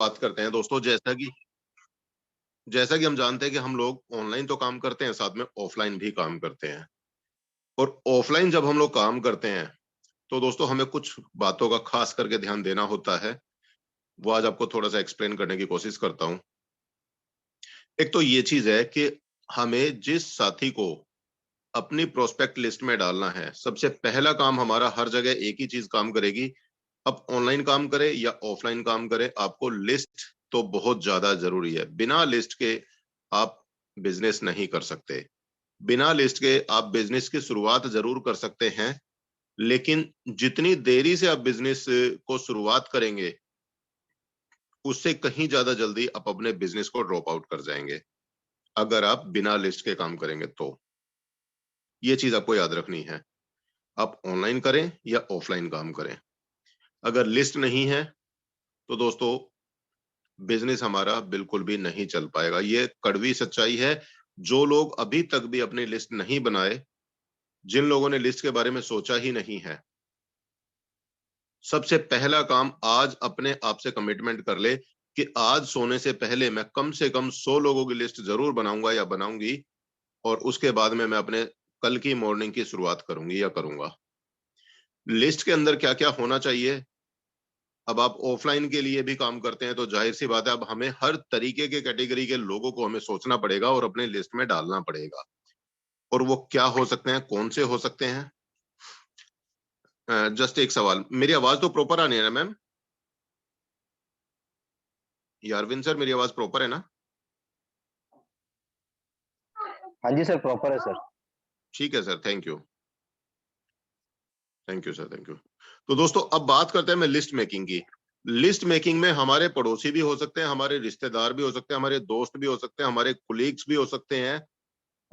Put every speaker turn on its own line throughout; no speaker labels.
बात करते हैं दोस्तों। जैसा कि हम जानते हैं कि हम लोग ऑनलाइन तो काम करते हैं, साथ में ऑफलाइन भी काम करते हैं। और ऑफलाइन जब हम लोग काम करते हैं तो दोस्तों हमें कुछ बातों का खास करके ध्यान देना होता है। वो आज आपको थोड़ा सा एक्सप्लेन करने की कोशिश करता हूँ। एक तो ये चीज है कि हमें जिस साथी को अपनी प्रोस्पेक्ट लिस्ट में डालना है, सबसे पहला काम हमारा हर जगह एक ही चीज काम करेगी। अब ऑनलाइन काम करें या ऑफलाइन काम करें, आपको लिस्ट तो बहुत ज्यादा जरूरी है। बिना लिस्ट के आप बिजनेस नहीं कर सकते। बिना लिस्ट के आप बिजनेस की शुरुआत जरूर कर सकते हैं, लेकिन जितनी देरी से आप बिजनेस को शुरुआत करेंगे, उससे कहीं ज्यादा जल्दी आप अपने बिजनेस को ड्रॉप आउट कर जाएंगे, अगर आप बिना लिस्ट के काम करेंगे तो। ये चीज आपको याद रखनी है। आप ऑनलाइन करें या ऑफलाइन काम करें, अगर लिस्ट नहीं है तो दोस्तों बिजनेस हमारा बिल्कुल भी नहीं चल पाएगा। ये कड़वी सच्चाई है। जो लोग अभी तक भी अपनी लिस्ट नहीं बनाए, जिन लोगों ने लिस्ट के बारे में सोचा ही नहीं है, सबसे पहला काम आज अपने आप से कमिटमेंट कर ले कि आज सोने से पहले मैं कम से कम 100 लोगों की लिस्ट जरूर बनाऊंगा या बनाऊंगी, और उसके बाद में मैं अपने कल की मॉर्निंग की शुरुआत करूंगी या करूंगा। लिस्ट के अंदर क्या क्या होना चाहिए। अब आप ऑफलाइन के लिए भी काम करते हैं तो जाहिर सी बात है, अब हमें हर तरीके के कैटेगरी के लोगों को हमें सोचना पड़ेगा और अपने लिस्ट में डालना पड़ेगा। और वो क्या हो सकते हैं, कौन से हो सकते हैं। जस्ट एक सवाल, मेरी आवाज तो प्रॉपर आ नहीं है ना मैम? यारविन सर, मेरी आवाज प्रॉपर है ना?
हाँ जी सर, प्रॉपर है सर।
ठीक है sir, thank you. Thank you sir, thank you. तो दोस्तों अब बात करते हैं मैं लिस्ट मेकिंग की। लिस्ट मेकिंग में हमारे पड़ोसी भी हो सकते हैं, हमारे रिश्तेदार भी हो सकते हैं, हमारे दोस्त भी हो सकते हैं, हमारे कुलीग्स भी हो सकते हैं।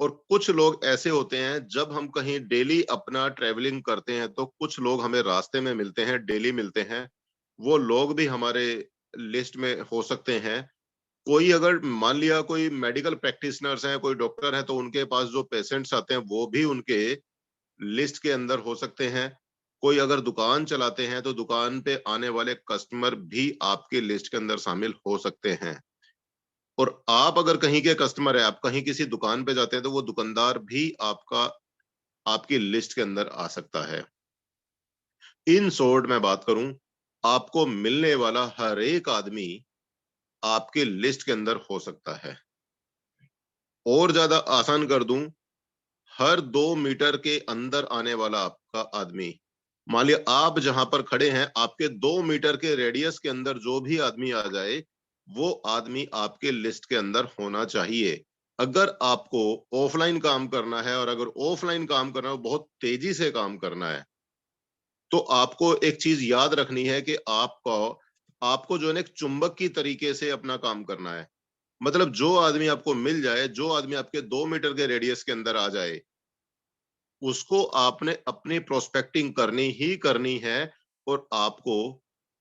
और कुछ लोग ऐसे होते हैं, जब हम कहीं डेली अपना ट्रेवलिंग करते हैं तो कुछ लोग हमें रास्ते में मिलते हैं, डेली मिलते हैं। वो लोग भी हमारे लिस्ट में हो सकते हैं। कोई अगर मान लिया कोई मेडिकल प्रैक्टिशनर्स हैं, कोई डॉक्टर हैं, तो उनके पास जो पेशेंट्स आते हैं वो भी उनके लिस्ट के अंदर हो सकते हैं। कोई अगर दुकान चलाते हैं तो दुकान पे आने वाले कस्टमर भी आपके लिस्ट के अंदर शामिल हो सकते हैं। और आप अगर कहीं के कस्टमर है, आप कहीं किसी दुकान पे जाते हैं, तो वो दुकानदार भी आपकी लिस्ट के अंदर आ सकता है। इन शॉर्ट मैं बात करूं, आपको मिलने वाला हर एक आदमी आपके लिस्ट के अंदर हो सकता है। और ज्यादा आसान कर दूं, हर 2 मीटर के अंदर आने वाला आपका आदमी, मान लिया आप जहां पर खड़े हैं, आपके 2 मीटर के रेडियस के अंदर जो भी आदमी आ जाए, वो आदमी आपके लिस्ट के अंदर होना चाहिए। अगर आपको ऑफलाइन काम करना है, और अगर ऑफलाइन काम करना है, बहुत तेजी से काम करना है, तो आपको एक चीज याद रखनी है कि आपको जो है ना, एक चुंबक की तरीके से अपना काम करना है। मतलब जो आदमी आपको मिल जाए, जो आदमी आपके 2 मीटर के रेडियस के अंदर आ जाए, उसको आपने अपनी प्रोस्पेक्टिंग करनी ही करनी है। और आपको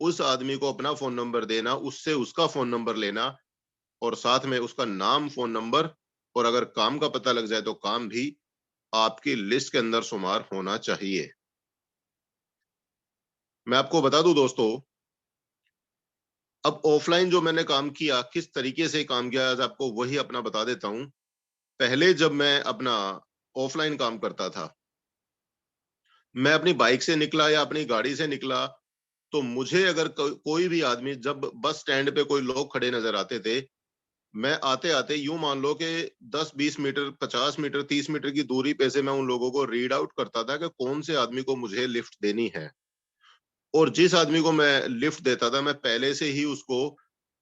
उस आदमी को अपना फोन नंबर देना, उससे उसका फोन नंबर लेना, और साथ में उसका नाम, फोन नंबर, और अगर काम का पता लग जाए तो काम भी आपकी लिस्ट के अंदर शुमार होना चाहिए। मैं आपको बता दूं दोस्तों, अब ऑफलाइन जो मैंने काम किया, किस तरीके से काम किया, आज आपको वही अपना बता देता हूं। पहले जब मैं अपना ऑफलाइन काम करता था, मैं अपनी बाइक से निकला या अपनी गाड़ी से निकला, तो मुझे अगर कोई भी आदमी, जब बस स्टैंड पे कोई लोग खड़े नजर आते थे, मैं आते आते यूं मान लो कि 10-20 मीटर, 50 मीटर, 30 मीटर की दूरी पे से मैं उन लोगों को रीड आउट करता था कि कौन से आदमी को मुझे लिफ्ट देनी है। और जिस आदमी को मैं लिफ्ट देता था, मैं पहले से ही उसको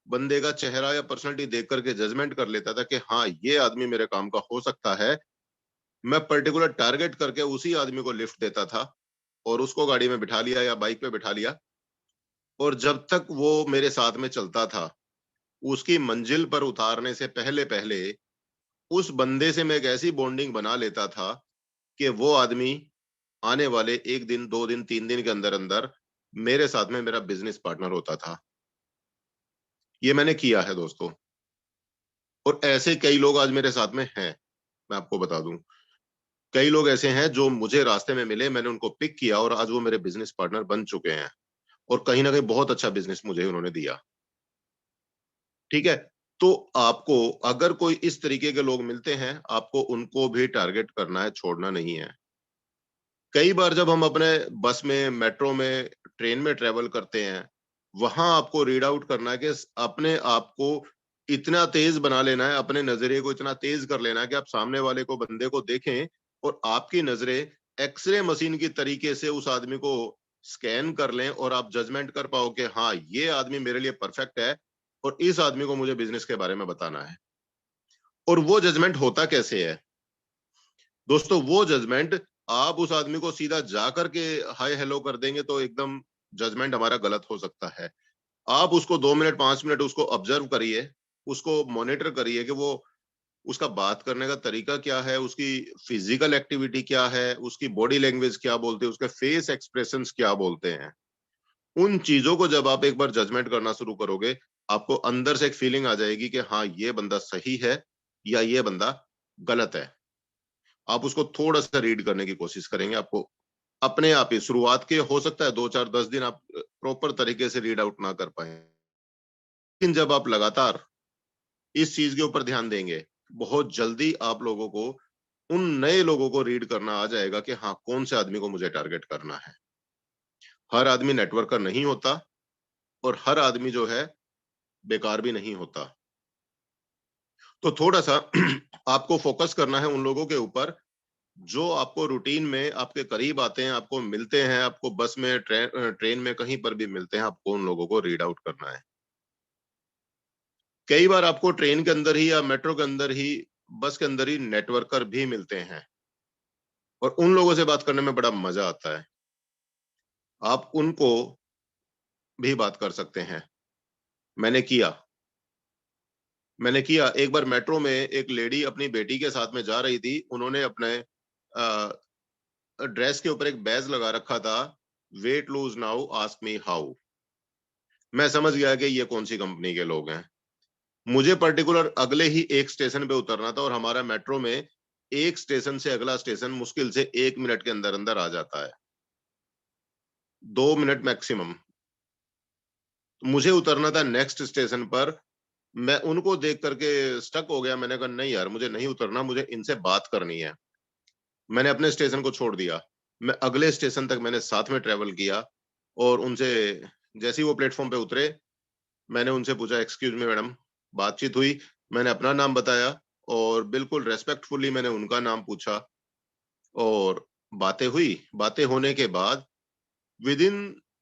बंदे का चेहरा या पर्सनैलिटी देख करके जजमेंट कर लेता था कि हाँ, ये आदमी मेरे काम का हो सकता है। मैं पर्टिकुलर टारगेट करके उसी आदमी को लिफ्ट देता था, और उसको गाड़ी में बिठा लिया या बाइक पे बिठा लिया। और जब तक वो मेरे साथ में चलता था, उसकी मंजिल पर उतारने से पहले पहले उस बंदे से मैं एक ऐसी बॉन्डिंग बना लेता था कि वो आदमी आने वाले 1 दिन, 2 दिन, 3 दिन के अंदर अंदर मेरे साथ में मेरा बिजनेस पार्टनर होता था। ये मैंने किया है दोस्तों। और ऐसे कई लोग आज मेरे साथ में हैं, मैं आपको बता दूं। कई लोग ऐसे हैं जो मुझे रास्ते में मिले, मैंने उनको पिक किया, और आज वो मेरे बिजनेस पार्टनर बन चुके हैं। और कहीं ना कहीं बहुत अच्छा बिजनेस मुझे उन्होंने दिया। ठीक है। तो आपको अगर कोई इस तरीके के लोग मिलते हैं, आपको उनको भी टारगेट करना है, छोड़ना नहीं है। कई बार जब हम अपने बस में, मेट्रो में, ट्रेन में ट्रेवल करते हैं, वहां आपको रीड आउट करना है कि अपने आप को इतना तेज बना लेना है, अपने नजरिए को इतना तेज कर लेना है कि आप सामने वाले को, बंदे को देखें और आपकी नजरें एक्सरे मशीन की तरीके से उस आदमी को स्कैन कर लें और आप जजमेंट कर पाओ कि हाँ, ये आदमी मेरे लिए परफेक्ट है और इस आदमी को मुझे बिजनेस के बारे में बताना है। और वो जजमेंट होता कैसे है दोस्तों? वो जजमेंट आप उस आदमी को सीधा जा करके हाय हेलो कर देंगे तो एकदम जजमेंट हमारा गलत हो सकता है। आप उसको 2 मिनट 5 मिनट उसको ऑब्जर्व करिए, उसको मॉनिटर करिए कि वो उसका बात करने का तरीका क्या है, उसकी फिजिकल एक्टिविटी क्या है, उसकी बॉडी लैंग्वेज क्या बोलते हैं, उसके फेस एक्सप्रेशंस क्या बोलते हैं। उन चीजों को जब आप एक बार जजमेंट करना शुरू करोगे, आपको अंदर से एक फीलिंग आ जाएगी कि हाँ, ये बंदा सही है या ये बंदा गलत है। आप उसको थोड़ा सा रीड करने की कोशिश करेंगे, आपको अपने आप ही शुरुआत के हो सकता है 2 4 10 दिन आप प्रॉपर तरीके से रीड आउट ना कर पाए, लेकिन जब आप लगातार इस चीज के ऊपर ध्यान देंगे, बहुत जल्दी आप लोगों को उन नए लोगों को रीड करना आ जाएगा कि हाँ, कौन से आदमी को मुझे टारगेट करना है। हर आदमी नेटवर्कर नहीं होता और हर आदमी जो है बेकार भी नहीं होता। तो थोड़ा सा आपको फोकस करना है उन लोगों के ऊपर जो आपको रूटीन में आपके करीब आते हैं, आपको मिलते हैं, आपको बस में, ट्रेन में, कहीं पर भी मिलते हैं, आपको उन लोगों को रीड आउट करना है। कई बार आपको ट्रेन के अंदर ही या मेट्रो के अंदर ही, बस के अंदर ही नेटवर्कर भी मिलते हैं और उन लोगों से बात करने में बड़ा मजा आता है। आप उनको भी बात कर सकते हैं। मैंने किया मैंने किया एक बार मेट्रो में एक लेडी अपनी बेटी के साथ में जा रही थी। उन्होंने अपने ड्रेस के ऊपर एक बैज लगा रखा था, weight lose now ask me how. मैं समझ गया कि ये कौन सी कंपनी के लोग हैं। मुझे पर्टिकुलर अगले ही एक स्टेशन पे उतरना था और हमारा मेट्रो में एक स्टेशन से अगला स्टेशन मुश्किल से 1 मिनट के अंदर अंदर आ जाता है, 2 मिनट मैक्सिमम। मुझे उतरना था नेक्स्ट स्टेशन पर। मैं उनको देख करके स्टक हो गया। मैंने कहा नहीं यार, मुझे नहीं उतरना, मुझे इनसे बात करनी है। मैंने अपने स्टेशन को छोड़ दिया। मैं अगले स्टेशन तक मैंने साथ में ट्रेवल किया और उनसे जैसे ही वो प्लेटफॉर्म पे उतरे, मैंने उनसे पूछा एक्सक्यूज मी मैडम। बातचीत हुई, मैंने अपना नाम बताया और बिल्कुल रेस्पेक्टफुली मैंने उनका नाम पूछा और बातें हुई। बातें होने के बाद विद इन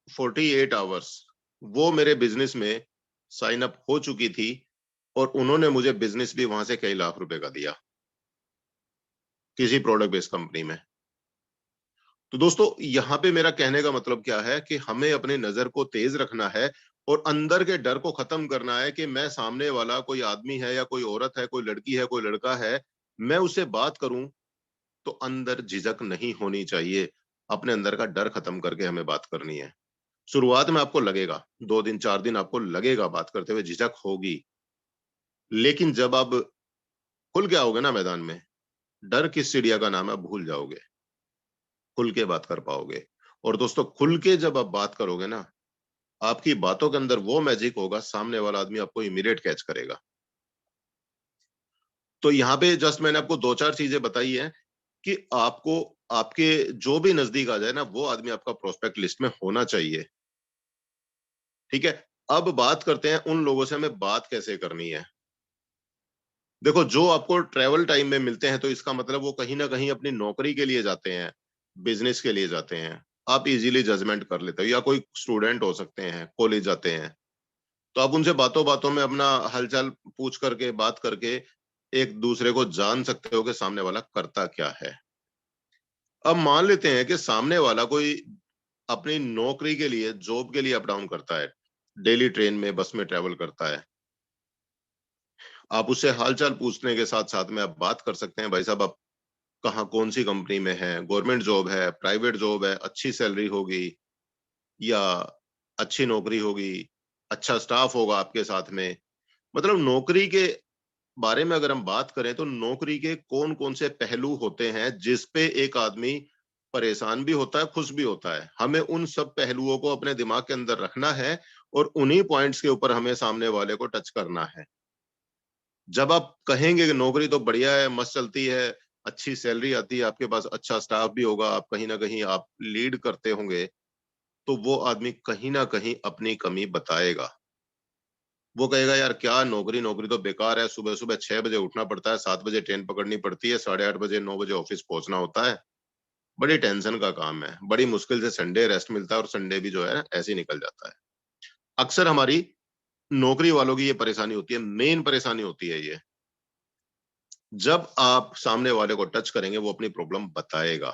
48 आवर्स वो मेरे बिजनेस में साइन अप हो चुकी थी और उन्होंने मुझे बिजनेस भी वहां से कई लाख रुपए का दिया, किसी प्रोडक्ट बेस्ड कंपनी में। तो दोस्तों, यहाँ पे मेरा कहने का मतलब क्या है कि हमें अपनी नजर को तेज रखना है और अंदर के डर को खत्म करना है कि मैं, सामने वाला कोई आदमी है या कोई औरत है, कोई लड़की है, कोई लड़का है, मैं उससे बात करूं तो अंदर झिझक नहीं होनी चाहिए। अपने अंदर का डर खत्म करके हमें बात करनी है। शुरुआत में आपको लगेगा, 2 दिन 4 दिन आपको लगेगा, बात करते हुए झिझक होगी, लेकिन जब आप खुल के आओगे ना मैदान में, डर किस चिड़िया का नाम है भूल जाओगे, खुल के बात कर पाओगे। और दोस्तों, खुल के जब आप बात करोगे ना, आपकी बातों के अंदर वो मैजिक होगा, सामने वाला आदमी आपको इमीडिएट कैच करेगा। तो यहाँ पे जस्ट मैंने आपको 2 4 चीजें बताई हैं कि आपको आपके जो भी नजदीक आ जाए ना, वो आदमी आपका प्रोस्पेक्ट लिस्ट में होना चाहिए। ठीक है। अब बात करते हैं उन लोगों से हमें बात कैसे करनी है। देखो, जो आपको ट्रैवल टाइम में मिलते हैं तो इसका मतलब वो कहीं ना कहीं अपनी नौकरी के लिए जाते हैं, बिजनेस के लिए जाते हैं। आप इजीली जजमेंट कर लेते हो, या कोई स्टूडेंट हो सकते हैं, कॉलेज जाते हैं, तो आप उनसे बातों बातों में अपना हालचाल पूछ करके, बात करके एक दूसरे को जान सकते हो कि सामने वाला करता क्या है। अब मान लेते हैं कि सामने वाला कोई अपनी नौकरी के लिए, जॉब के लिए अप डाउन करता है, डेली ट्रेन में, बस में ट्रेवल करता है। आप उससे हालचाल पूछने के साथ साथ में आप बात कर सकते हैं, भाई साहब आप कहाँ, कौन सी कंपनी में है, गवर्नमेंट जॉब है, प्राइवेट जॉब है, अच्छी सैलरी होगी या अच्छी नौकरी होगी, अच्छा स्टाफ होगा आपके साथ में। मतलब नौकरी के बारे में अगर हम बात करें तो नौकरी के कौन कौन से पहलू होते हैं जिस पे एक आदमी परेशान भी होता है, खुश भी होता है। हमें उन सब पहलुओं को अपने दिमाग के अंदर रखना है और उन्हीं पॉइंट्स के ऊपर हमें सामने वाले को टच करना है। जब आप कहेंगे कि नौकरी तो बढ़िया है, मस्त चलती है, अच्छी सैलरी आती है, आपके पास अच्छा स्टाफ भी होगा, आप कहीं ना कहीं आप लीड करते होंगे, तो वो आदमी कहीं ना कहीं अपनी कमी बताएगा। वो कहेगा यार क्या नौकरी, नौकरी तो बेकार है, सुबह सुबह 6 बजे उठना पड़ता है, 7 बजे ट्रेन पकड़नी पड़ती है, 8:30 बजे 9 बजे ऑफिस पहुंचना होता है, बड़ी टेंशन का काम है, बड़ी मुश्किल से संडे रेस्ट मिलता है और संडे भी जो है ऐसे ही निकल जाता है। अक्सर हमारी नौकरी वालों की ये परेशानी होती है, मेन परेशानी होती है ये। जब आप सामने वाले को टच करेंगे वो अपनी प्रॉब्लम बताएगा,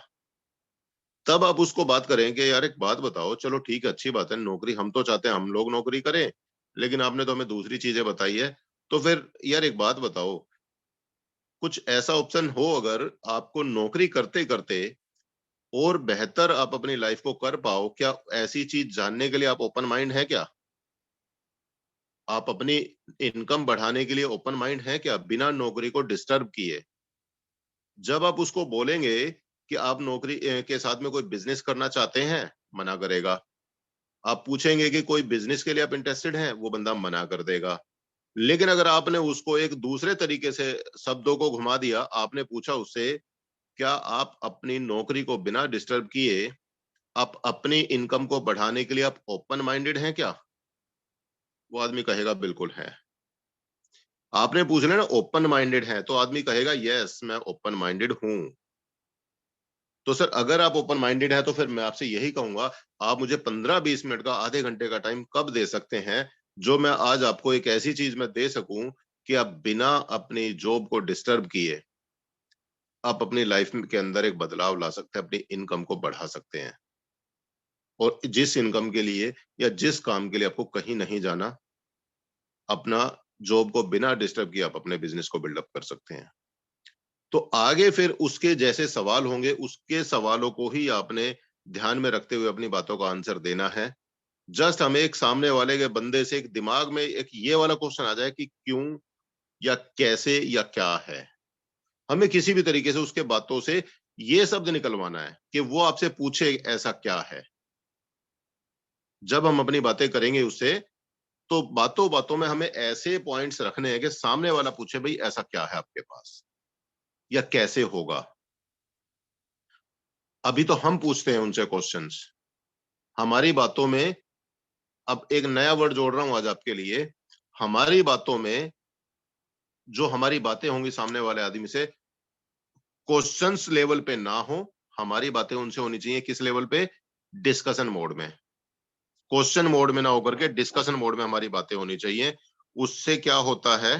तब आप उसको बात करें कि यार एक बात बताओ, चलो ठीक है अच्छी बात है, नौकरी हम तो चाहते हैं हम लोग नौकरी करें, लेकिन आपने तो हमें दूसरी चीजें बताई है, तो फिर यार एक बात बताओ, कुछ ऐसा ऑप्शन हो अगर आपको नौकरी करते करते और बेहतर आप अपनी लाइफ को कर पाओ, क्या ऐसी चीज जानने के लिए आप ओपन माइंड है क्या? आप अपनी इनकम बढ़ाने के लिए ओपन माइंड है क्या, बिना नौकरी को डिस्टर्ब किए? जब आप उसको बोलेंगे कि आप नौकरी के साथ में कोई बिजनेस करना चाहते हैं, मना करेगा। आप पूछेंगे कि कोई बिजनेस के लिए आप इंटरेस्टेड हैं, वो बंदा मना कर देगा। लेकिन अगर आपने उसको एक दूसरे तरीके से शब्दों को घुमा दिया, आपने पूछा उससे, क्या आप अपनी नौकरी को बिना डिस्टर्ब किए, आप अपनी इनकम को बढ़ाने के लिए आप ओपन माइंडेड हैं क्या? वो आदमी कहेगा बिल्कुल है। आपने पूछ लिया ना ओपन माइंडेड है, तो आदमी कहेगा यस मैं ओपन माइंडेड हूं। तो सर अगर आप ओपन माइंडेड हैं तो फिर मैं आपसे यही कहूंगा, आप मुझे 15-20 मिनट का, आधे घंटे का टाइम कब दे सकते हैं, जो मैं आज आपको एक ऐसी चीज में दे सकूं कि आप बिना अपनी जॉब को डिस्टर्ब किए आप अपनी लाइफ के अंदर एक बदलाव ला सकते हैं, अपनी इनकम को बढ़ा सकते हैं। और जिस इनकम के लिए या जिस काम के लिए आपको कहीं नहीं जाना, अपना जॉब को बिना डिस्टर्ब किए आप अपने बिजनेस को बिल्डअप कर सकते हैं। तो आगे फिर उसके जैसे सवाल होंगे, उसके सवालों को ही आपने ध्यान में रखते हुए अपनी बातों का आंसर देना है। जस्ट हमें एक सामने वाले के बंदे से एक दिमाग में एक ये वाला क्वेश्चन आ जाए कि क्यों या कैसे या क्या है। हमें किसी भी तरीके से उसके बातों से ये शब्द निकलवाना है कि वो आपसे पूछे ऐसा क्या है। जब हम अपनी बातें करेंगे उससे, तो बातों बातों में हमें ऐसे पॉइंट्स रखने हैं कि सामने वाला पूछे भाई ऐसा क्या है आपके पास या कैसे होगा। अभी तो हम पूछते हैं उनसे क्वेश्चंस, हमारी बातों में अब एक नया वर्ड जोड़ रहा हूं आज आपके लिए। हमारी बातों में जो हमारी बातें होंगी सामने वाले आदमी से, क्वेश्चंस लेवल पे ना हो, हमारी बातें उनसे होनी चाहिए किस लेवल पे? डिस्कशन मोड में। क्वेश्चन मोड में ना होकर के डिस्कशन मोड में हमारी बातें होनी चाहिए। उससे क्या होता है,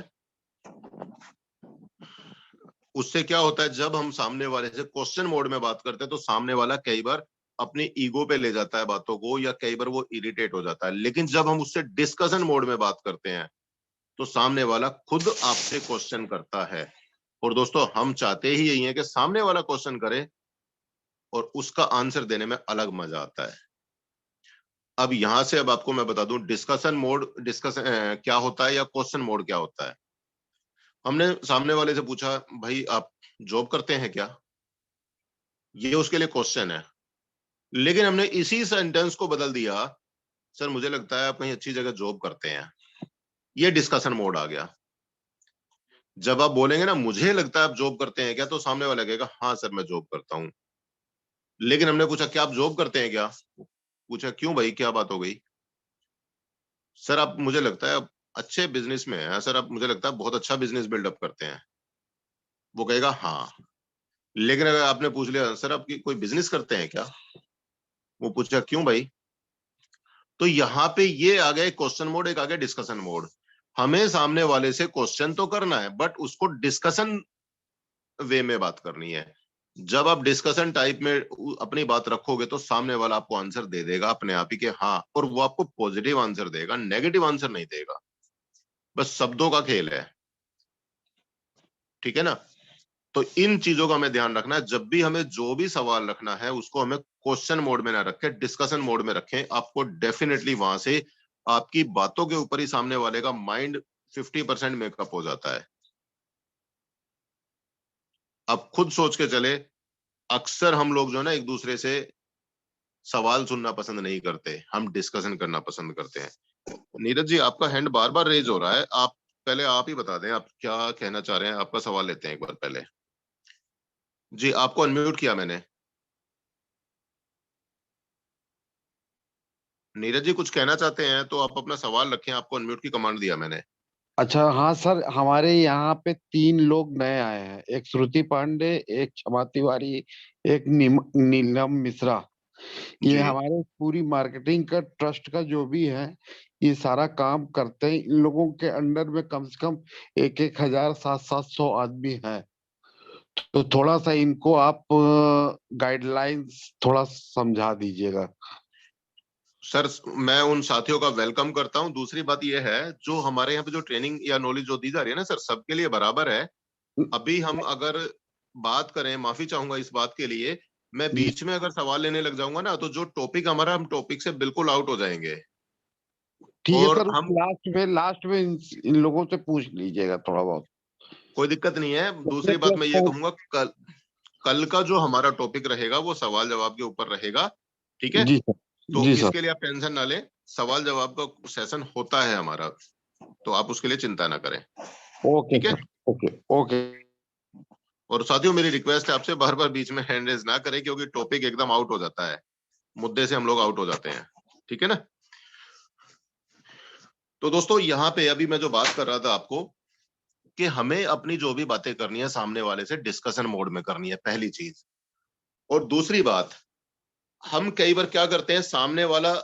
उससे क्या होता है, जब हम सामने वाले से क्वेश्चन मोड में बात करते हैं तो सामने वाला कई बार अपनी ईगो पे ले जाता है बातों को, या कई बार वो इरिटेट हो जाता है। लेकिन जब हम उससे डिस्कशन मोड में बात करते हैं तो सामने वाला खुद आपसे क्वेश्चन करता है। और दोस्तों हम चाहते ही यही है कि सामने वाला क्वेश्चन करे और उसका आंसर देने में अलग मजा आता है। अब यहां से अब आपको मैं बता दूं डिस्कशन मोड क्या होता है या क्वेश्चन मोड क्या होता है। हमने सामने वाले से पूछा भाई आप जॉब करते हैं क्या, ये उसके लिए क्वेश्चन है। लेकिन हमने इसी सेंटेंस को बदल दिया, सर मुझे लगता है आप कहीं अच्छी जगह जॉब करते हैं, ये डिस्कशन मोड आ गया। जब आप बोलेंगे ना मुझे लगता है आप जॉब करते हैं क्या, तो सामने वाला कहेगा हाँ सर मैं जॉब करता हूं। लेकिन हमने पूछा क्या आप जॉब करते हैं क्या, पूछा क्यों भाई क्या बात हो गई, सर आप मुझे लगता है आप अच्छे बिजनेस में है सर, आप मुझे लगता है बहुत अच्छा बिजनेस बिल्डअप करते हैं। वो कहेगा हाँ। लेकिन अगर आपने पूछ लिया सर आपकी कोई बिजनेस करते हैं क्या, वो पूछा क्यों भाई, तो यहाँ पे ये आ गया क्वेश्चन मोड, एक आ गया डिस्कशन मोड। हमें सामने वाले से क्वेश्चन तो करना है बट उसको डिस्कशन वे में बात करनी है। जब आप डिस्कशन टाइप में अपनी बात रखोगे तो सामने वाला आपको आंसर दे देगा अपने आप ही के हाँ, और वो आपको पॉजिटिव आंसर देगा, नेगेटिव आंसर नहीं देगा। बस शब्दों का खेल है, ठीक है ना। तो इन चीजों का हमें ध्यान रखना है, जब भी हमें जो भी सवाल रखना है उसको हमें क्वेश्चन मोड में ना रखें, डिस्कशन मोड में रखें। आपको डेफिनेटली वहां से आपकी बातों के ऊपर ही सामने वाले का माइंड 50% मेकअप हो जाता है। अब खुद सोच के चले, अक्सर हम लोग जो है ना एक दूसरे से सवाल सुनना पसंद नहीं करते, हम डिस्कशन करना पसंद करते हैं। नीरज जी, आपका हैंड बार बार रेज हो रहा है। आप पहले आप ही बता दें, आप क्या कहना चाह रहे हैं। आपका सवाल लेते हैं एक बार पहले। जी, आपको अनम्यूट किया मैंने। नीरज जी, कुछ कहना चाहते हैं तो आप अपना सवाल रखें। आपको अनम्यूट की कमांड दिया मैंने।
अच्छा, हाँ सर, हमारे यहाँ पे 3 लोग नए आए हैं। एक श्रुति पांडे, एक क्षमा तिवारी, एक नीलम मिश्रा। ये
जी
हमारे पूरी मार्केटिंग का, ट्रस्ट का जो भी है, ये सारा काम करते हैं। इन लोगों के अंडर में कम से कम 1,000 700 आदमी हैं। तो थोड़ा सा इनको आप गाइडलाइंस थोड़ा समझा दीजिएगा।
सर, मैं उन साथियों का वेलकम करता हूं। दूसरी बात यह है, जो हमारे यहाँ पे जो ट्रेनिंग या नॉलेज जो दी जा रही है ना सर, सबके लिए बराबर है। अभी हम अगर बात करें, माफी चाहूंगा इस बात के लिए, मैं
जी,
बीच में अगर सवाल लेने लग जाऊंगा ना, तो जो टॉपिक हमारा, हम टॉपिक से बिल्कुल आउट हो जाएंगे।
ठीक है
और
सर।
हम,
लास्ट में इन लोगों से पूछ लीजिएगा थोड़ा बहुत।
कोई दिक्कत नहीं है।
प्लस
दूसरी बात
प्लस
मैं ये
पॉइंट।
कहूंगा, कल कल का जो हमारा टॉपिक रहेगा वो सवाल जवाब के ऊपर रहेगा। ठीक है?
जी सर।
तो
जी सर।
इसके लिए आप टेंशन ना लें। सवाल जवाब का सेशन होता है हमारा, तो आप उसके लिए चिंता ना करें।
ओके
ठीक है?
सर। Okay okay.
और साथियों, मेरी रिक्वेस्ट है आपसे, बार बार बीच में हैंड रेज ना करें, क्योंकि टॉपिक एकदम आउट हो जाता है, मुद्दे से हम लोग आउट हो जाते हैं। ठीक है ना? तो दोस्तों, यहाँ पे अभी मैं जो बात कर रहा था आपको, कि हमें अपनी जो भी बातें करनी है सामने वाले से डिस्कशन मोड में करनी है, पहली चीज। और दूसरी बात, हम कई बार क्या करते हैं, सामने वाला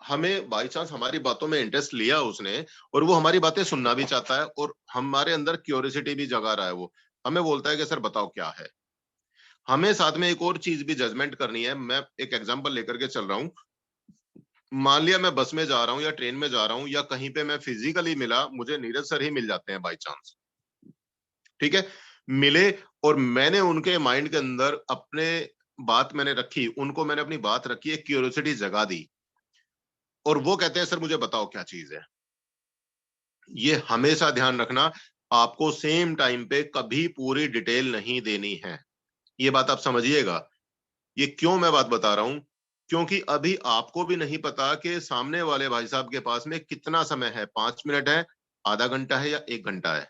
हमें बाई चांस हमारी बातों में इंटरेस्ट लिया उसने, और वो हमारी बातें सुनना भी चाहता है, और हमारे अंदर क्यूरियोसिटी भी जगा रहा है। वो हमें बोलता है कि सर बताओ क्या है। हमें साथ में एक और चीज भी जजमेंट करनी है। मैं एक एग्जांपल लेकर के चल रहा हूं। मान लिया मैं बस में जा रहा हूं या ट्रेन में जा रहा हूं, या कहीं पे मैं फिजिकली मिला, मुझे नीरज सर ही मिल जाते हैं बाई चांस। ठीक है? मिले, और मैंने उनके माइंड के अंदर अपने बात मैंने रखी, उनको मैंने अपनी बात रखी, एक क्यूरियोसिटी जगा दी, और वो कहते हैं सर मुझे बताओ क्या चीज है। ये हमेशा ध्यान रखना, आपको सेम टाइम पे कभी पूरी डिटेल नहीं देनी है। ये बात आप समझिएगा। ये क्यों मैं बात बता रहा हूं, क्योंकि अभी आपको भी नहीं पता कि सामने वाले भाई साहब के पास में कितना समय है, 5 मिनट है, आधा घंटा है, या 1 घंटा है।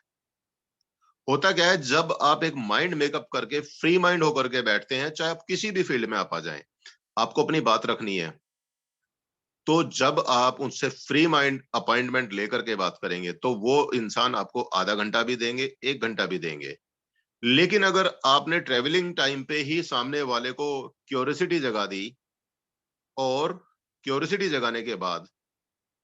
होता क्या है, जब आप एक माइंड मेकअप करके फ्री माइंड होकर के बैठते हैं, चाहे आप किसी भी फील्ड में आप आ जाएं, आपको अपनी बात रखनी है, तो जब आप उनसे फ्री माइंड अपॉइंटमेंट लेकर के बात करेंगे, तो वो इंसान आपको आधा घंटा भी देंगे, 1 घंटा भी देंगे। लेकिन अगर आपने ट्रेवलिंग टाइम पे ही सामने वाले को क्यूरियोसिटी जगा दी, और क्यूरियोसिटी जगाने के बाद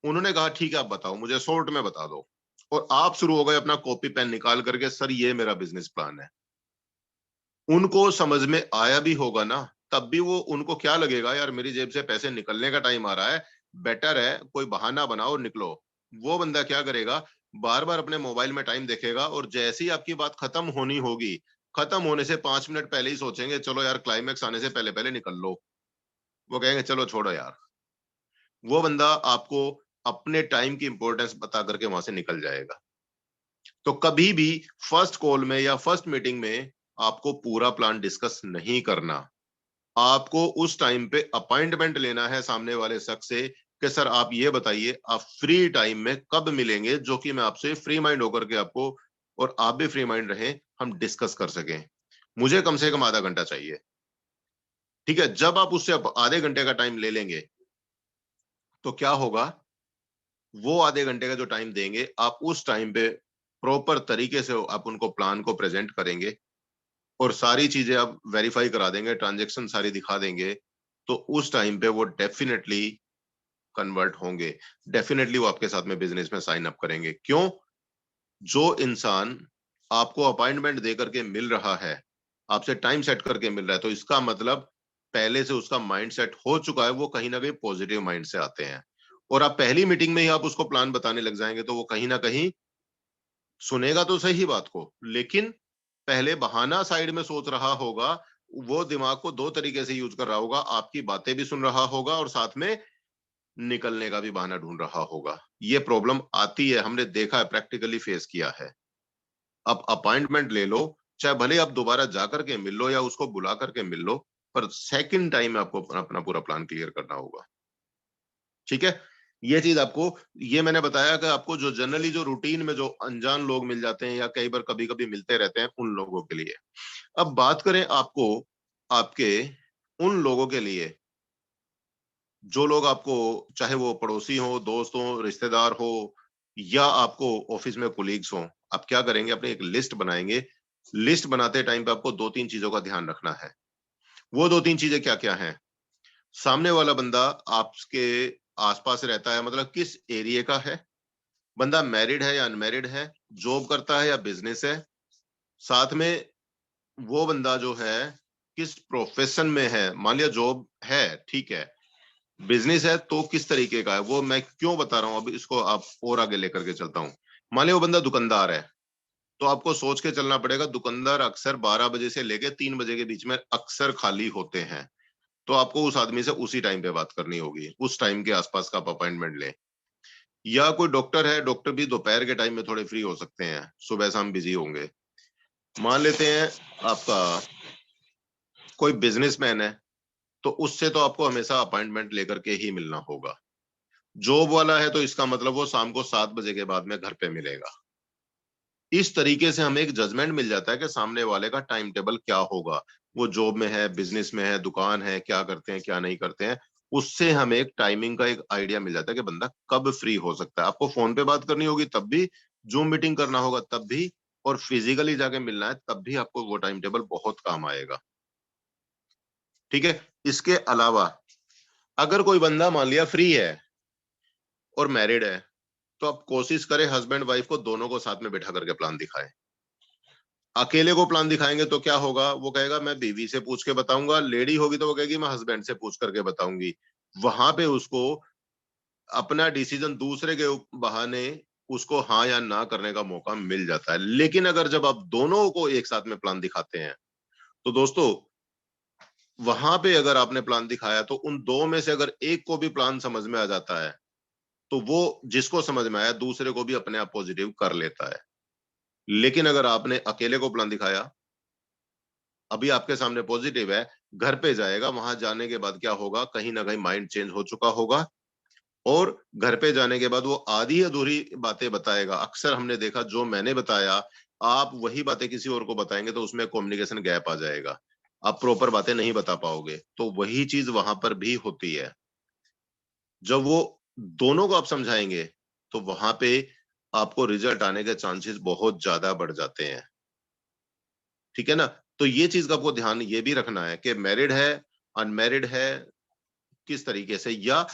उन्होंने कहा ठीक है आप बताओ, मुझे शॉर्ट में बता दो, और आप शुरू हो गए अपना कॉपी पेन निकाल करके, सर ये मेरा बिजनेस प्लान है। उनको समझ में आया भी होगा ना, तब भी वो, उनको क्या लगेगा, यार मेरी जेब से पैसे निकलने का टाइम आ रहा है, बेटर है कोई बहाना बनाओ और निकलो। वो बंदा क्या करेगा, बार बार अपने मोबाइल में टाइम देखेगा, और जैसे ही आपकी बात खत्म होनी होगी, खत्म होने से 5 मिनट पहले ही सोचेंगे चलो यार क्लाइमेक्स आने से पहले पहले निकल लो। वो कहेंगे चलो छोड़ो यार। वो बंदा आपको अपने टाइम की इंपॉर्टेंस बता करके वहां से निकल जाएगा। तो कभी भी फर्स्ट कॉल में या फर्स्ट मीटिंग में आपको पूरा प्लान डिस्कस नहीं करना। आपको उस टाइम पे अपॉइंटमेंट लेना है सामने वाले शख्स से, कि सर आप ये बताइए आप फ्री टाइम में कब मिलेंगे, जो कि मैं आपसे फ्री माइंड होकर के आपको, और आप भी फ्री माइंड रहें, हम डिस्कस कर सकें। मुझे कम से कम आधा घंटा चाहिए। ठीक है? जब आप उससे आधे घंटे का टाइम ले लेंगे, तो क्या होगा, वो आधे घंटे का जो टाइम देंगे, आप उस टाइम पे प्रॉपर तरीके से आप उनको प्लान को प्रेजेंट करेंगे, और सारी चीजें आप वेरीफाई करा देंगे, ट्रांजेक्शन सारी दिखा देंगे, तो उस टाइम पे वो डेफिनेटली कन्वर्ट होंगे। डेफिनेटली वो आपके साथ में बिजनेस में साइन अप करेंगे। क्यों? जो इंसान आपको अपॉइंटमेंट दे करके मिल रहा है, आपसे टाइम सेट करके मिल रहा है, तो इसका मतलब पहले से उसका माइंड सेट हो चुका है, वो कहीं ना कहीं पॉजिटिव माइंड से आते हैं। और आप पहली मीटिंग में ही आप उसको प्लान बताने लग जाएंगे, तो वो कहीं ना कहीं सुनेगा तो सही बात को, लेकिन पहले बहाना साइड में सोच रहा होगा। वो दिमाग को दो तरीके से यूज कर रहा होगा, आपकी बातें भी सुन रहा होगा, और साथ में निकलने का भी बहाना ढूंढ रहा होगा। ये प्रॉब्लम आती है, हमने देखा है, प्रैक्टिकली फेस किया है। आप अपॉइंटमेंट ले लो, चाहे भले आप दोबारा जाकर के मिल लो या उसको बुला करके मिल लो, पर सेकंड टाइम में आपको अपना पूरा प्लान क्लियर करना होगा। ठीक है? ये चीज आपको, ये मैंने बताया कि आपको जो जनरली जो रूटीन में जो अनजान लोग मिल जाते हैं या कई बार कभी कभी मिलते रहते हैं, उन लोगों के लिए। अब बात करें आपको, आपके उन लोगों के लिए जो लोग आपको, चाहे वो पड़ोसी हो, दोस्त हो, रिश्तेदार हो, या आपको ऑफिस में कोलीग्स हो, आप क्या करेंगे, अपनी एक लिस्ट बनाएंगे। लिस्ट बनाते टाइम पे आपको 2-3 चीजों का ध्यान रखना है। वो 2-3 चीजें क्या क्या हैं? सामने वाला बंदा आपके आसपास रहता है, मतलब किस एरिया का है, बंदा मैरिड है या अनमैरिड है, जॉब करता है या बिजनेस है, साथ में वो बंदा जो है किस प्रोफेशन में है। मान लिया जॉब है, ठीक है, बिजनेस है तो किस तरीके का है। वो मैं क्यों बता रहा हूं, अब इसको आप और आगे लेकर के चलता हूं। मान लिया वो बंदा दुकानदार है, तो आपको सोच के चलना पड़ेगा, दुकानदार अक्सर 12 बजे से लेके 3 बजे के बीच में अक्सर खाली होते हैं, तो आपको उस आदमी से उसी टाइम पे बात करनी होगी, उस टाइम के आसपास का आप अपॉइंटमेंट लें। या कोई डॉक्टर है, डॉक्टर भी दोपहर के टाइम में थोड़े फ्री हो सकते हैं, सुबह शाम बिजी होंगे। मान लेते हैं आपका कोई बिजनेसमैन है, तो उससे तो आपको हमेशा अपॉइंटमेंट लेकर के ही मिलना होगा। जॉब वाला है तो इसका मतलब वो शाम को 7 बजे के बाद में घर पे मिलेगा। इस तरीके से हमें एक जजमेंट मिल जाता है कि सामने वाले का टाइम टेबल क्या होगा, वो जॉब में है, बिजनेस में है, दुकान है, क्या करते हैं क्या नहीं करते हैं। उससे हमें एक टाइमिंग का एक आइडिया मिल जाता है कि बंदा कब फ्री हो सकता है। आपको फोन पे बात करनी होगी तब भी, जूम मीटिंग करना होगा तब भी, और फिजिकली जाके मिलना है तब भी, आपको वो टाइम टेबल बहुत काम आएगा। ठीक है। इसके अलावा अगर कोई बंदा मान लिया फ्री है और मैरिड है, तो आप कोशिश करें हस्बैंड वाइफ को दोनों को साथ में बैठा करके प्लान दिखाएं। अकेले को प्लान दिखाएंगे तो क्या होगा, वो कहेगा मैं बीवी से पूछ के बताऊंगा, लेडी होगी तो वो कहेगी मैं हस्बैंड से पूछ करके बताऊंगी। वहां पे उसको अपना डिसीजन दूसरे के बहाने उसको हाँ या ना करने का मौका मिल जाता है। लेकिन अगर जब आप दोनों को एक साथ में प्लान दिखाते हैं, तो दोस्तों वहां पे अगर आपने प्लान दिखाया तो उन दो में से अगर एक को भी प्लान समझ में आ जाता है, तो वो जिसको समझ में आया दूसरे को भी अपने आप पॉजिटिव कर लेता है। लेकिन अगर आपने अकेले को प्लान दिखाया, अभी आपके सामने पॉजिटिव है, घर पे जाएगा, वहां जाने के बाद क्या होगा, कहीं ना कहीं माइंड चेंज हो चुका होगा, और घर पे जाने के बाद वो आधी अधूरी बातें बताएगा। अक्सर हमने देखा, जो मैंने बताया आप वही बातें किसी और को बताएंगे तो उसमें कम्युनिकेशन गैप आ जाएगा, आप प्रॉपर बातें नहीं बता पाओगे। तो वही चीज वहां पर भी होती है। जब वो दोनों को आप समझाएंगे, तो वहां पे आपको रिजल्ट आने के चांसेस बहुत ज्यादा बढ़ जाते हैं। ठीक है ना। तो ये चीज का आपको ध्यान ये भी रखना है कि मैरिड है, अनमैरिड है, किस तरीके से, या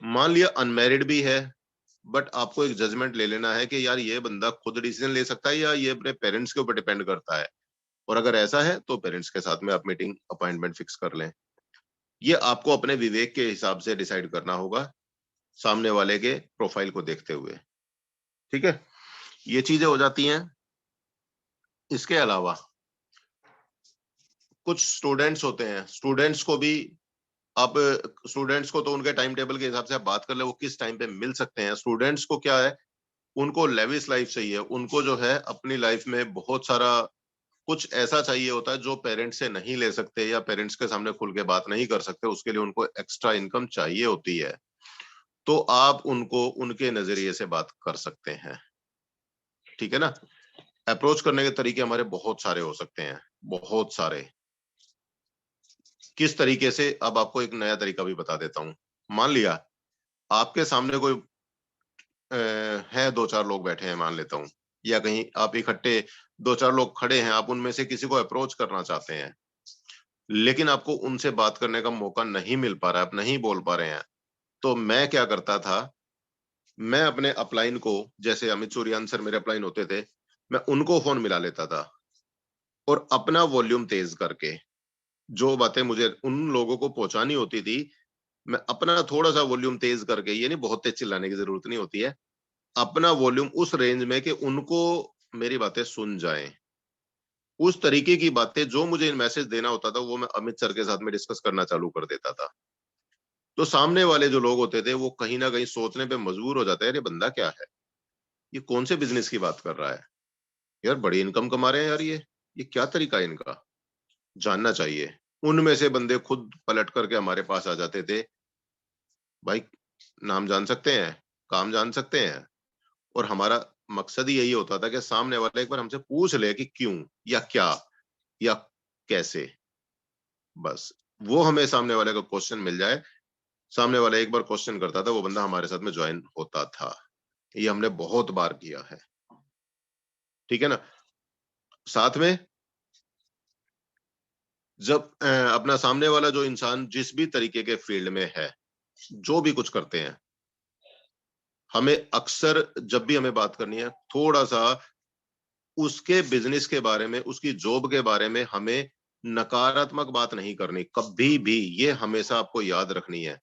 मान लिया अनमैरिड भी है, बट आपको एक जजमेंट ले लेना है कि यार ये बंदा खुद डिसीजन ले सकता है या ये अपने पेरेंट्स के ऊपर डिपेंड करता है। और अगर ऐसा है तो पेरेंट्स के साथ में आप मीटिंग अपॉइंटमेंट फिक्स कर लें। ये आपको अपने विवेक के हिसाब से डिसाइड करना होगा, सामने वाले के प्रोफाइल को देखते हुए। ठीक है, ये चीजें हो जाती हैं। इसके अलावा कुछ स्टूडेंट्स होते हैं, स्टूडेंट्स को भी आप, स्टूडेंट्स को तो उनके टाइम टेबल के हिसाब से आप बात कर ले वो किस टाइम पे मिल सकते हैं। स्टूडेंट्स को क्या है, उनको लेविश लाइफ चाहिए, उनको जो है अपनी लाइफ में बहुत सारा कुछ ऐसा चाहिए होता है जो पेरेंट्स से नहीं ले सकते या पेरेंट्स के सामने खुल के बात नहीं कर सकते, उसके लिए उनको एक्स्ट्रा इनकम चाहिए होती है। तो आप उनको उनके नजरिए से बात कर सकते हैं। ठीक है ना। अप्रोच करने के तरीके हमारे बहुत सारे हो सकते हैं, बहुत सारे। किस तरीके से, अब आपको एक नया तरीका भी बता देता हूं। मान लिया आपके सामने कोई है, 2-4 लोग बैठे हैं मान लेता हूं, या कहीं आप इकट्ठे 2-4 लोग खड़े हैं, आप उनमें से किसी को अप्रोच करना चाहते हैं, लेकिन आपको उनसे बात करने का मौका नहीं मिल पा रहा है, आप नहीं बोल पा रहे हैं। तो मैं क्या करता था, मैं अपने अपलाइन को, जैसे अमित सूर्यान सर मेरे अपलाइन होते थे, मैं उनको फोन मिला लेता था और अपना वॉल्यूम तेज करके जो बातें मुझे उन लोगों को पहुंचानी होती थी, मैं अपना थोड़ा सा वॉल्यूम तेज करके, ये नहीं बहुत तेज चिल्लाने की जरूरत नहीं होती है, अपना वॉल्यूम उस रेंज में कि उनको मेरी बातें सुन जाएं। उस तरीके की बातें जो मुझे मैसेज देना होता था वो मैं अमित सर के साथ में डिस्कस करना चालू कर देता था। तो सामने वाले जो लोग होते थे वो कहीं ना कहीं सोचने पे मजबूर हो जाते हैं, अरे बंदा क्या है, ये कौन से बिजनेस की बात कर रहा है, यार बड़ी इनकम कमा रहे हैं यार, ये क्या तरीका है इनका, जानना चाहिए। उनमें से बंदे खुद पलट करके हमारे पास आ जाते थे, भाई नाम जान सकते हैं, काम जान सकते हैं, और हमारा मकसद ही यही होता था कि सामने वाला एक बार हमसे पूछ ले कि क्यों या क्या या कैसे। बस वो हमें सामने वाले का क्वेश्चन मिल जाए, सामने वाला एक बार क्वेश्चन करता था, वो बंदा हमारे साथ में ज्वाइन होता था। ये हमने बहुत बार किया है, ठीक है ना। साथ में जब अपना सामने वाला जो इंसान जिस भी तरीके के फील्ड में है, जो भी कुछ करते हैं, हमें अक्सर जब भी हमें बात करनी है, थोड़ा सा उसके बिजनेस के बारे में, उसकी जॉब के बारे में हमें नकारात्मक बात नहीं करनी कभी भी। ये हमेशा आपको याद रखनी है।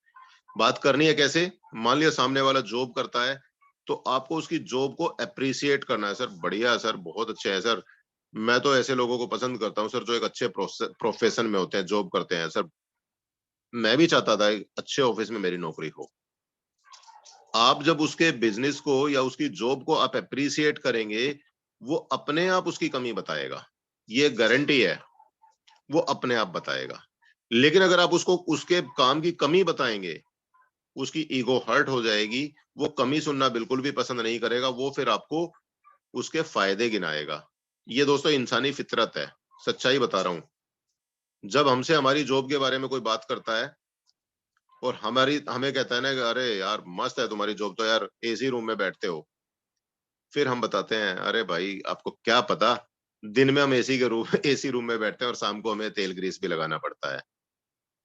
बात करनी है कैसे? मान लिया सामने वाला जॉब करता है, तो आपको उसकी जॉब को अप्रिशिएट करना है। सर बढ़िया है सर, बहुत अच्छे है सर, मैं तो ऐसे लोगों को पसंद करता हूँ सर जो एक अच्छे प्रोफेशन में होते हैं, जॉब करते हैं सर, मैं भी चाहता था एक अच्छे ऑफिस में मेरी नौकरी हो। आप जब उसके बिजनेस को या उसकी जॉब को आप अप्रिशिएट करेंगे, वो अपने आप उसकी कमी बताएगा, ये गारंटी है, वो अपने आप बताएगा। लेकिन अगर आप उसको उसके काम की कमी बताएंगे, उसकी ईगो हर्ट हो जाएगी, वो कमी सुनना बिल्कुल भी पसंद नहीं करेगा, वो फिर आपको उसके फायदे गिनाएगा। ये दोस्तों इंसानी फितरत है, सच्चाई बता रहा हूं। जब हमसे हमारी जॉब के बारे में कोई बात करता है और हमें कहता है ना कि अरे यार मस्त है तुम्हारी जॉब, तो यार एसी रूम में बैठते हो, फिर हम बताते हैं अरे भाई आपको क्या पता, दिन में हम एसी के रूम एसी रूम में बैठते हैं और शाम को हमें तेल ग्रीस भी लगाना पड़ता है।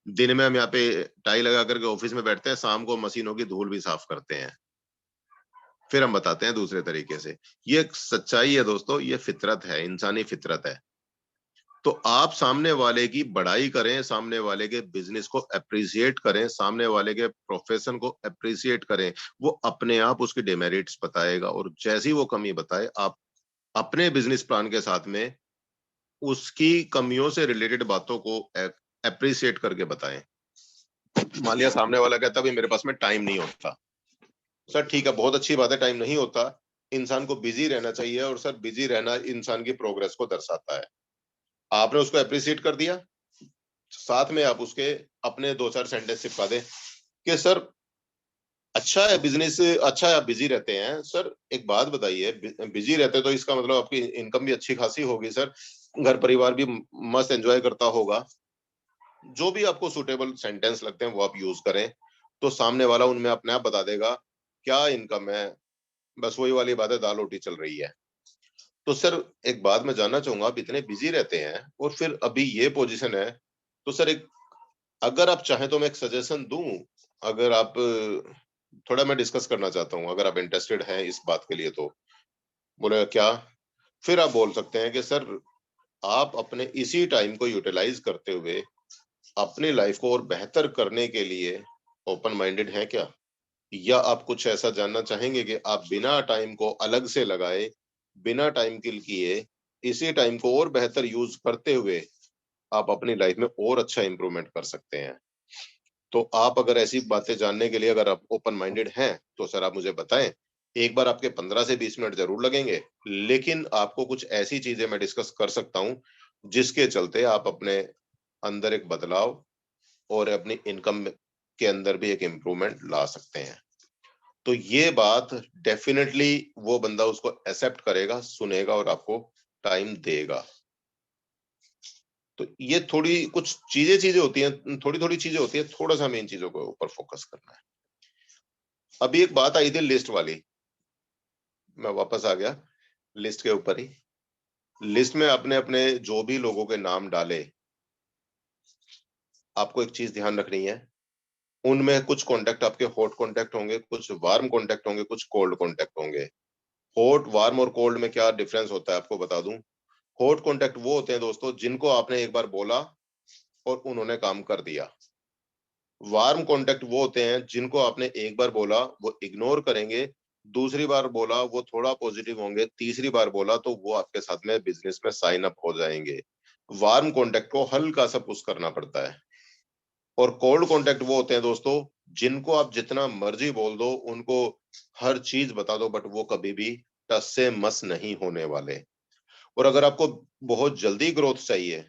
दिन में हम यहाँ पे टाई लगा करके ऑफिस में बैठते हैं, शाम को मशीनों की धूल भी साफ करते हैं। फिर हम बताते हैं दूसरे तरीके से। ये एक सच्चाई है दोस्तों, ये फितरत है, इंसानी फितरत है। तो आप सामने वाले की बड़ाई करें, सामने वाले के बिजनेस को अप्रिशिएट करें, सामने वाले के प्रोफेशन को अप्रिशिएट करें, वो अपने आप उसकी डिमेरिट्स बताएगा, और जैसी वो कमी बताए आप अपने बिजनेस प्लान के साथ में उसकी कमियों से रिलेटेड बातों को अप्रिशिएट करके बताएं। मान लिया सामने वाला कहता है मेरे पास में टाइम नहीं होता, सर ठीक है, बहुत अच्छी बात है, टाइम नहीं होता, इंसान को बिजी रहना चाहिए, और सर बिजी रहना इंसान की प्रोग्रेस को दर्शाता है। आपने उसको अप्रिशिएट कर दिया, साथ में आप उसके अपने दो चार सेंटेंस चिपका दें कि सर अच्छा है बिजनेस, अच्छा है आप बिजी रहते हैं, सर एक बात बताइए, बिजी रहते तो इसका मतलब आपकी इनकम भी अच्छी खासी होगी सर, घर परिवार भी मस्त एंजॉय करता होगा। जो भी आपको सुटेबल सेंटेंस लगते हैं वो आप यूज करें, तो सामने वाला उनमें अपने आप बता देगा क्या इनकम है, बस वही वाली बात है, दाल रोटी चल रही है। तो सर एक बात मैं जानना चाहूंगा, आप इतने बिजी रहते हैं और फिर अभी ये पोजीशन है, तो सर एक अगर आप चाहें तो मैं एक सजेशन दूं, अगर आप थोड़ा मैं डिस्कस करना चाहता हूं, अगर आप इंटरेस्टेड हैं इस बात के लिए तो। बोले क्या? फिर आप बोल सकते हैं कि सर आप अपने इसी टाइम को यूटिलाइज करते हुए अपनी लाइफ को और बेहतर करने के लिए ओपन माइंडेड हैं क्या? या आप कुछ ऐसा जानना चाहेंगे कि आप बिना टाइम को अलग से लगाए, बिना टाइम किल किए, इसी टाइम को और बेहतर यूज करते हुए आप अपनी लाइफ में और अच्छा इंप्रूवमेंट कर सकते हैं। तो आप अगर ऐसी बातें जानने के लिए अगर आप ओपन माइंडेड हैं, तो सर आप मुझे बताएं। एक बार आपके 15 से 20 मिनट जरूर लगेंगे, लेकिन आपको कुछ ऐसी चीजें मैं डिस्कस कर सकता हूं जिसके चलते आप अपने अंदर एक बदलाव और अपनी इनकम के अंदर भी एक इम्प्रूवमेंट ला सकते हैं। तो ये बात डेफिनेटली वो बंदा उसको एक्सेप्ट करेगा, सुनेगा और आपको टाइम देगा। तो ये थोड़ी कुछ चीजें चीजें होती हैं, थोड़ी थोड़ी चीजें होती है, थोड़ा सा हमें इन चीजों के ऊपर फोकस करना है। अभी एक बात आई थी लिस्ट वाली, मैं वापस आ गया लिस्ट के ऊपर ही। लिस्ट में आपने अपने जो भी लोगों के नाम डाले, आपको एक चीज ध्यान रखनी है, उनमें कुछ कॉन्टेक्ट आपके हॉट कॉन्टेक्ट होंगे, कुछ वार्म कॉन्टेक्ट होंगे, कुछ कोल्ड कॉन्टेक्ट होंगे। हॉट, वार्म और कोल्ड में क्या डिफरेंस होता है आपको बता दूं। हॉट कॉन्टेक्ट वो होते हैं दोस्तों जिनको आपने एक बार बोला और उन्होंने काम कर दिया। वार्म कॉन्टेक्ट वो होते हैं जिनको आपने एक बार बोला वो इग्नोर करेंगे, दूसरी बार बोला वो थोड़ा पॉजिटिव होंगे, तीसरी बार बोला तो वो आपके साथ में बिजनेस में साइन अप हो जाएंगे। वार्म कॉन्टेक्ट को हल्का सा पुश करना पड़ता है। और कोल्ड कॉन्टेक्ट वो होते हैं दोस्तों जिनको आप जितना मर्जी बोल दो, उनको हर चीज बता दो, बट वो कभी भी टस से मस नहीं होने वाले। और अगर आपको बहुत जल्दी ग्रोथ चाहिए,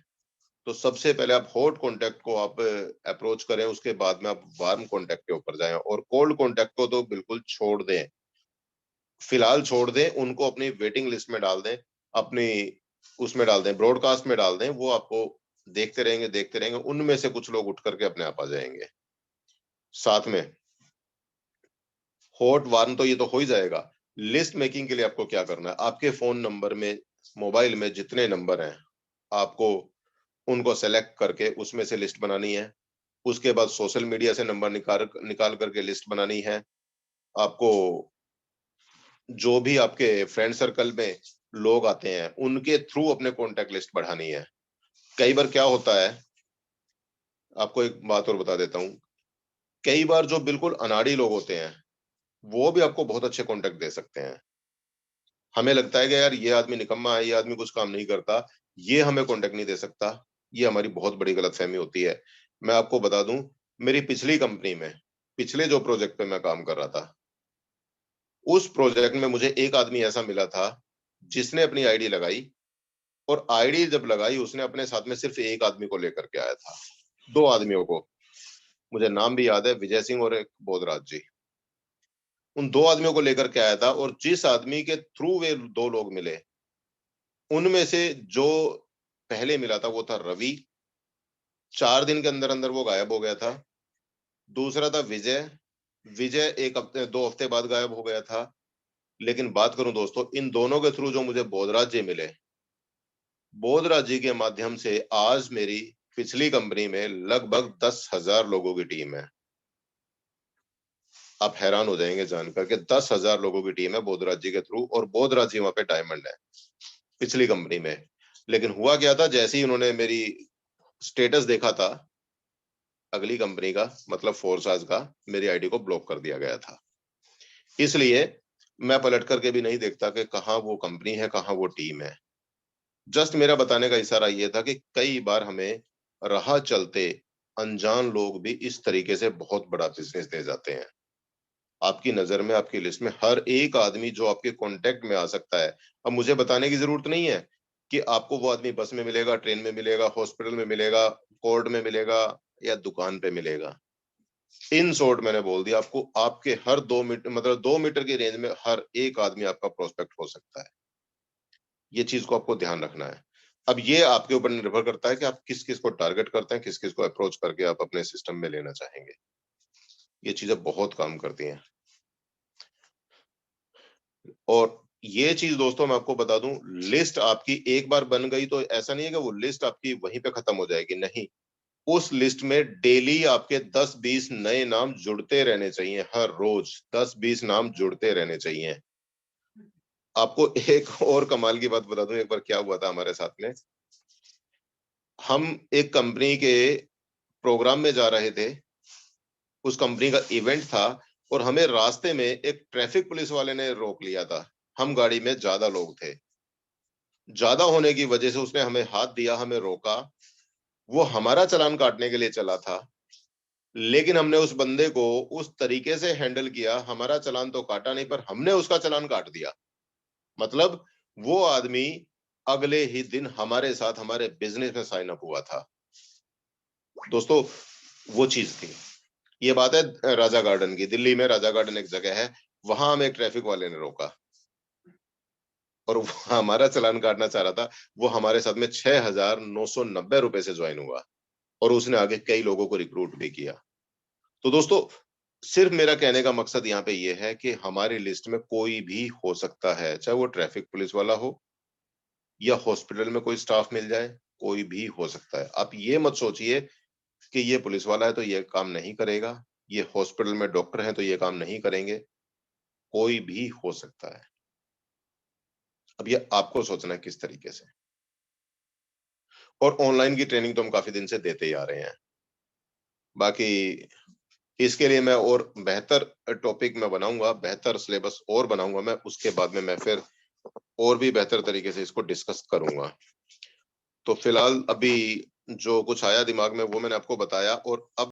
तो सबसे पहले आप हॉट कॉन्टैक्ट को आप अप्रोच करें, उसके बाद में आप वार्म कॉन्टैक्ट के ऊपर जाएं, और कोल्ड कॉन्टैक्ट को तो बिल्कुल छोड़ दें, फिलहाल छोड़ दें, उनको अपनी वेटिंग लिस्ट में डाल दें, अपनी उसमें डाल दें, ब्रॉडकास्ट में डाल दें, वो आपको देखते रहेंगे, उनमें से कुछ लोग उठ करके अपने आप आ जाएंगे। साथ में हॉट वार्म तो ये तो हो ही जाएगा, लिस्ट मेकिंग के लिए आपको क्या करना है, आपके फोन नंबर में, मोबाइल में जितने नंबर हैं, आपको उनको सेलेक्ट करके उसमें से लिस्ट बनानी है। उसके बाद सोशल मीडिया से नंबर निकाल करके लिस्ट बनानी है। आपको जो भी आपके फ्रेंड सर्कल में लोग आते हैं, उनके थ्रू अपने कॉन्टेक्ट लिस्ट बढ़ानी है। कई बार क्या होता है, आपको एक बात और बता देता हूँ, कई बार जो बिल्कुल अनाड़ी लोग होते हैं, वो भी आपको बहुत अच्छे कॉन्टेक्ट दे सकते हैं। हमें लगता है कि यार ये आदमी निकम्मा है, ये आदमी कुछ काम नहीं करता, ये हमें कॉन्टेक्ट नहीं दे सकता। ये हमारी बहुत बड़ी गलतफहमी होती है। मैं आपको बता दूं, मेरी पिछली कंपनी में, पिछले जो प्रोजेक्ट पे मैं काम कर रहा था, उस प्रोजेक्ट में मुझे एक आदमी ऐसा मिला था जिसने अपनी आईडी लगाई, और आईडी जब लगाई उसने अपने साथ में सिर्फ एक आदमी को लेकर के आया था, 2 आदमियों को, मुझे नाम भी याद है, विजय सिंह और एक बोधराज जी। उन 2 आदमियों को लेकर के आया था, और जिस आदमी के थ्रू वे 2 लोग मिले, उनमें से जो पहले मिला था वो था रवि, 4 दिन के अंदर अंदर वो गायब हो गया था। दूसरा था विजय, विजय 1 हफ्ते 2 हफ्ते बाद गायब हो गया था। लेकिन बात करूं दोस्तों, इन दोनों के थ्रू जो मुझे बोधराज जी मिले, बोधराज जी के माध्यम से आज मेरी पिछली कंपनी में लगभग 10,000 लोगों की टीम है। आप हैरान हो जाएंगे जानकर के 10,000 लोगों की टीम है बोधराज जी के थ्रू, और बोधराज जी वहां पे डायमंड है पिछली कंपनी में। लेकिन हुआ क्या था, जैसे ही उन्होंने मेरी स्टेटस देखा था अगली कंपनी का, मतलब फोर्साज का, मेरी आईडी को ब्लॉक कर दिया गया था। इसलिए मैं पलट करके भी नहीं देखता कि कहाँ वो कंपनी है, कहाँ वो टीम है। जस्ट मेरा बताने का इशारा ये था कि कई बार हमें राह चलते अनजान लोग भी इस तरीके से बहुत बड़ा बिजनेस दे जाते हैं। आपकी नजर में, आपकी लिस्ट में हर एक आदमी जो आपके कांटेक्ट में आ सकता है, अब मुझे बताने की जरूरत नहीं है कि आपको वो आदमी बस में मिलेगा, ट्रेन में मिलेगा, हॉस्पिटल में मिलेगा, कोर्ट में मिलेगा, या दुकान पे मिलेगा। इन शॉर्ट मैंने बोल दिया आपको, आपके हर 2 मीटर, मतलब 2 मीटर की रेंज में हर एक आदमी आपका प्रोस्पेक्ट हो सकता है। ये चीज को आपको ध्यान रखना है। अब ये आपके ऊपर निर्भर करता है कि आप किस किस को टारगेट करते हैं, किस किस को अप्रोच करके आप अपने सिस्टम में लेना चाहेंगे। ये चीजें बहुत काम करती हैं। और ये चीज दोस्तों मैं आपको बता दूं, लिस्ट आपकी एक बार बन गई तो ऐसा नहीं है कि वो लिस्ट आपकी वहीं पे खत्म हो जाएगी, नहीं। उस लिस्ट में डेली आपके 10-20 नए नाम जुड़ते रहने चाहिए, हर रोज 10-20 नाम जुड़ते रहने चाहिए। आपको एक और कमाल की बात बता दूं, एक बार क्या हुआ था हमारे साथ में। हम एक कंपनी के प्रोग्राम में जा रहे थे, उस कंपनी का इवेंट था, और हमें रास्ते में एक ट्रैफिक पुलिस वाले ने रोक लिया था। हम गाड़ी में ज्यादा लोग थे, ज्यादा होने की वजह से उसने हमें हाथ दिया, हमें रोका। वो हमारा चालान काटने के लिए चला था, लेकिन हमने उस बंदे को उस तरीके से हैंडल किया, हमारा चालान तो काटा नहीं पर हमने उसका चालान काट दिया। मतलब वो आदमी अगले ही दिन हमारे साथ हमारे बिजनेस में साइन अप हुआ था। दोस्तों वो चीज थी। ये बात है राजा गार्डन की, दिल्ली में राजा गार्डन एक जगह है, वहां हमें एक ट्रैफिक वाले ने रोका, और वो हमारा चालान काटना चाह रहा था। वो हमारे साथ में 6,990 रुपए से ज्वाइन हुआ, और उसने आगे कई लोगों को रिक्रूट भी किया। तो दोस्तों सिर्फ मेरा कहने का मकसद यहाँ पे ये है कि हमारी लिस्ट में कोई भी हो सकता है, चाहे वो ट्रैफिक पुलिस वाला हो या हॉस्पिटल में कोई स्टाफ मिल जाए, कोई भी हो सकता है। आप ये मत सोचिए कि ये पुलिस वाला है तो ये काम नहीं करेगा, ये हॉस्पिटल में डॉक्टर हैं तो ये काम नहीं करेंगे। कोई भी हो सकता है। अब ये आपको सोचना है किस तरीके से। और ऑनलाइन की ट्रेनिंग तो हम काफी दिन से देते ही आ रहे हैं। बाकी इसके लिए मैं और बेहतर टॉपिक में बनाऊंगा, बेहतर सिलेबस और बनाऊंगा मैं, उसके बाद में मैं फिर और भी बेहतर तरीके से इसको डिस्कस करूंगा। तो फिलहाल अभी जो कुछ आया दिमाग में वो मैंने आपको बताया, और अब